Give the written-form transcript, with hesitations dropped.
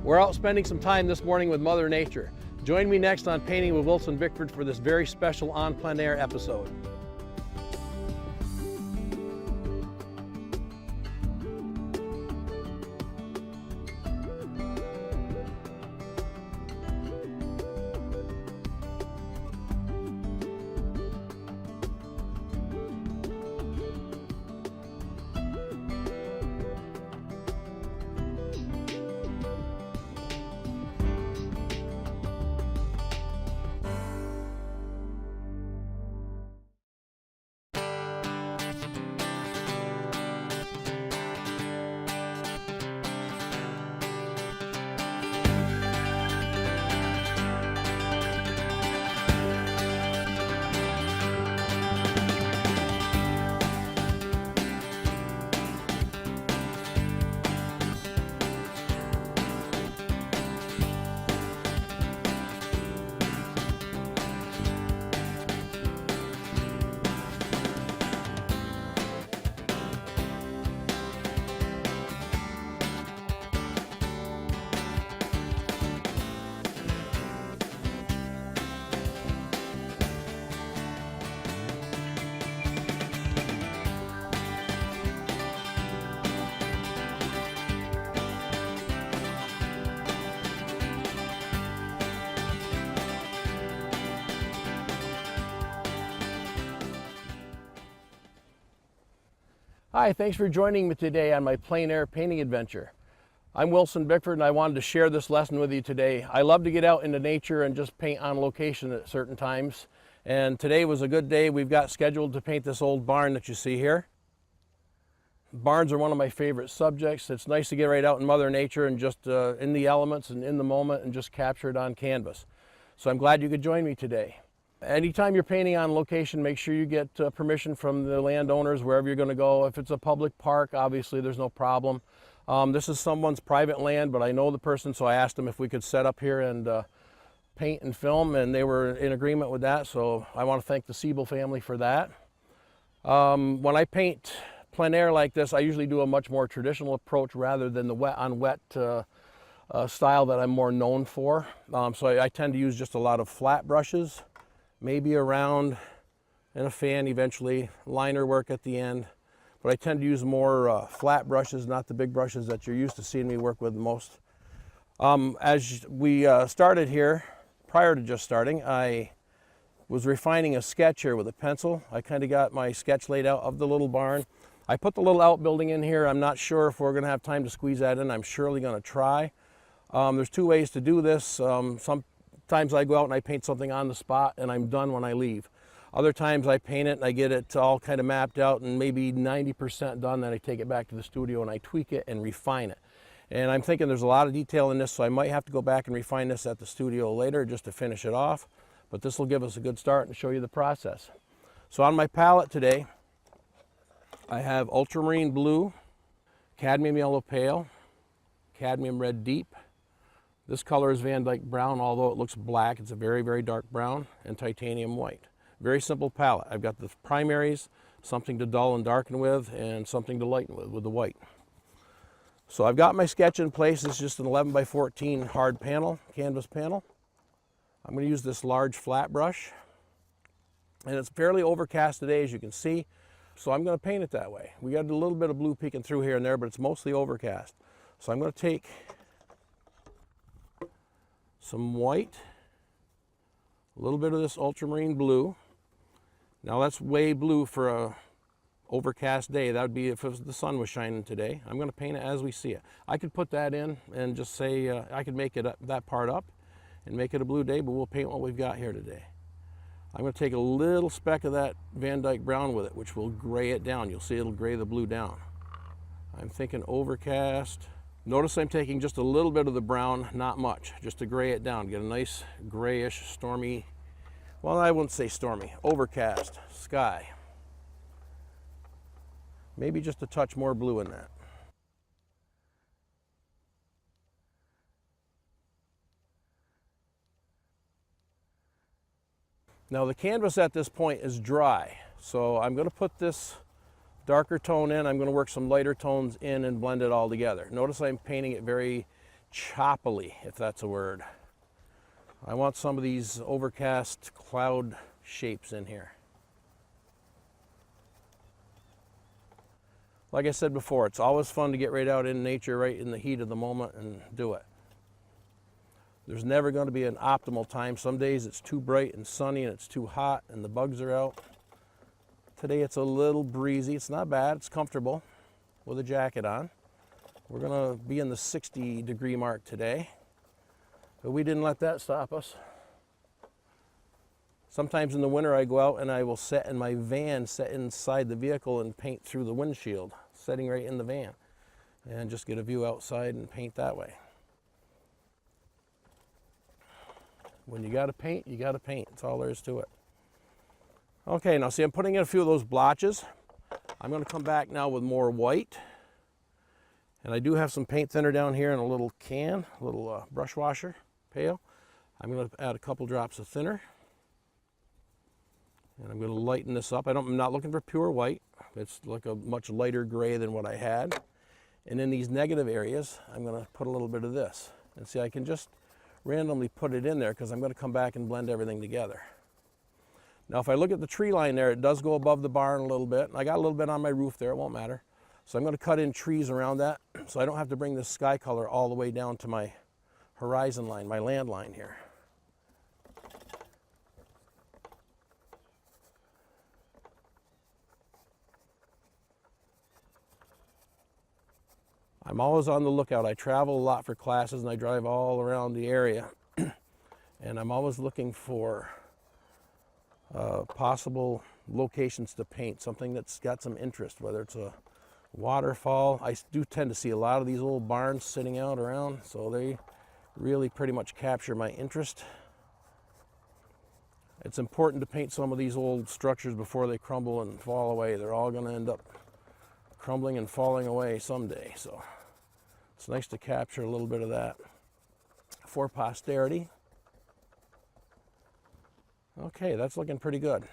We're out spending some time this morning with Mother Nature. Join me next on Painting with Wilson Bickford for this very special On Plein Air episode. Hi, thanks for joining me today on my plein air painting adventure. I'm Wilson Bickford and I wanted to share this lesson with you today. I love to get out into nature and just paint on location at certain times. And today was a good day. We've got scheduled to paint this old barn that you see here. Barns are one of my favorite subjects. It's nice to get right out in Mother Nature and just in the elements and in the moment and just capture it on canvas. So I'm glad you could join me today. Anytime you're painting on location, make sure you get permission from the landowners wherever you're going to go. If it's a public park, obviously there's no problem. This is someone's private land, but I know the person, so I asked them if we could set up here and paint and film, and they were in agreement with that, so I want to thank the Siebel family for that. When I paint plein air like this, I usually do a much more traditional approach rather than the wet on wet style that I'm more known for. So I tend to use just a lot of flat brushes, maybe a round and a fan eventually, liner work at the end. But I tend to use more flat brushes, not the big brushes that you're used to seeing me work with most. As we started here, prior to just starting, I was refining a sketch here with a pencil. I kind of got my sketch laid out of the little barn. I put the little outbuilding in here. I'm not sure if we're going to have time to squeeze that in. I'm surely going to try. There's two ways to do this. Sometimes I go out and I paint something on the spot and I'm done when I leave. Other times I paint it and I get it all kind of mapped out and maybe 90% done, then I take it back to the studio and I tweak it and refine it. And I'm thinking there's a lot of detail in this, so I might have to go back and refine this at the studio later just to finish it off. But this will give us a good start and show you the process. So on my palette today, I have ultramarine blue, cadmium yellow pale, cadmium red deep. This color is Van Dyke brown, although it looks black. It's a very, very dark brown, and titanium white. Very simple palette. I've got the primaries, something to dull and darken with, and something to lighten with the white. So I've got my sketch in place. It's just an 11 by 14 hard panel, canvas panel. I'm going to use this large flat brush, and it's fairly overcast today, as you can see. So I'm going to paint it that way. We got a little bit of blue peeking through here and there, but it's mostly overcast. So I'm going to take some white, a little bit of this ultramarine blue. Now that's way blue for a overcast day. That would be if the sun was shining today. I'm going to paint it as we see it. I could put that in and just say I could make it that part up and make it a blue day, but we'll paint what we've got here today. I'm going to take a little speck of that Van Dyke brown with it, which will gray it down. You'll see it'll gray the blue down. I'm thinking overcast. Notice I'm taking just a little bit of the brown, not much, just to gray it down, get a nice grayish, stormy, well, I wouldn't say stormy, overcast sky. Maybe just a touch more blue in that. Now the canvas at this point is dry, so I'm going to put this darker tone in. I'm going to work some lighter tones in and blend it all together. Notice I'm painting it very choppily, if that's a word. I want some of these overcast cloud shapes in here. Like I said before, it's always fun to get right out in nature, right in the heat of the moment, and do it. There's never going to be an optimal time. Some days it's too bright and sunny and it's too hot and the bugs are out. Today it's a little breezy. It's not bad. It's comfortable with a jacket on. We're going to be in the 60-degree mark today, but we didn't let that stop us. Sometimes in the winter I go out and I will sit in my van, sit inside the vehicle and paint through the windshield, sitting right in the van, and just get a view outside and paint that way. When you gotta paint, you gotta paint. That's all there is to it. Okay, now see, I'm putting in a few of those blotches. I'm gonna come back now with more white. And I do have some paint thinner down here in a little can, a little brush washer pail. I'm gonna add a couple drops of thinner. And I'm going to lighten this up. I'm not looking for pure white. It's like a much lighter gray than what I had. And in these negative areas, I'm going to put a little bit of this. And see, I can just randomly put it in there because I'm going to come back and blend everything together. Now, if I look at the tree line there, it does go above the barn a little bit. And I got a little bit on my roof there, it won't matter. So I'm going to cut in trees around that so I don't have to bring this sky color all the way down to my horizon line, my land line here. I'm always on the lookout. I travel a lot for classes and I drive all around the area. And I'm always looking for possible locations to paint, something that's got some interest, whether it's a waterfall. I do tend to see a lot of these old barns sitting out around, so they really pretty much capture my interest. It's important to paint some of these old structures before they crumble and fall away. They're all going to end up crumbling and falling away someday, so it's nice to capture a little bit of that for posterity. Okay, that's looking pretty good.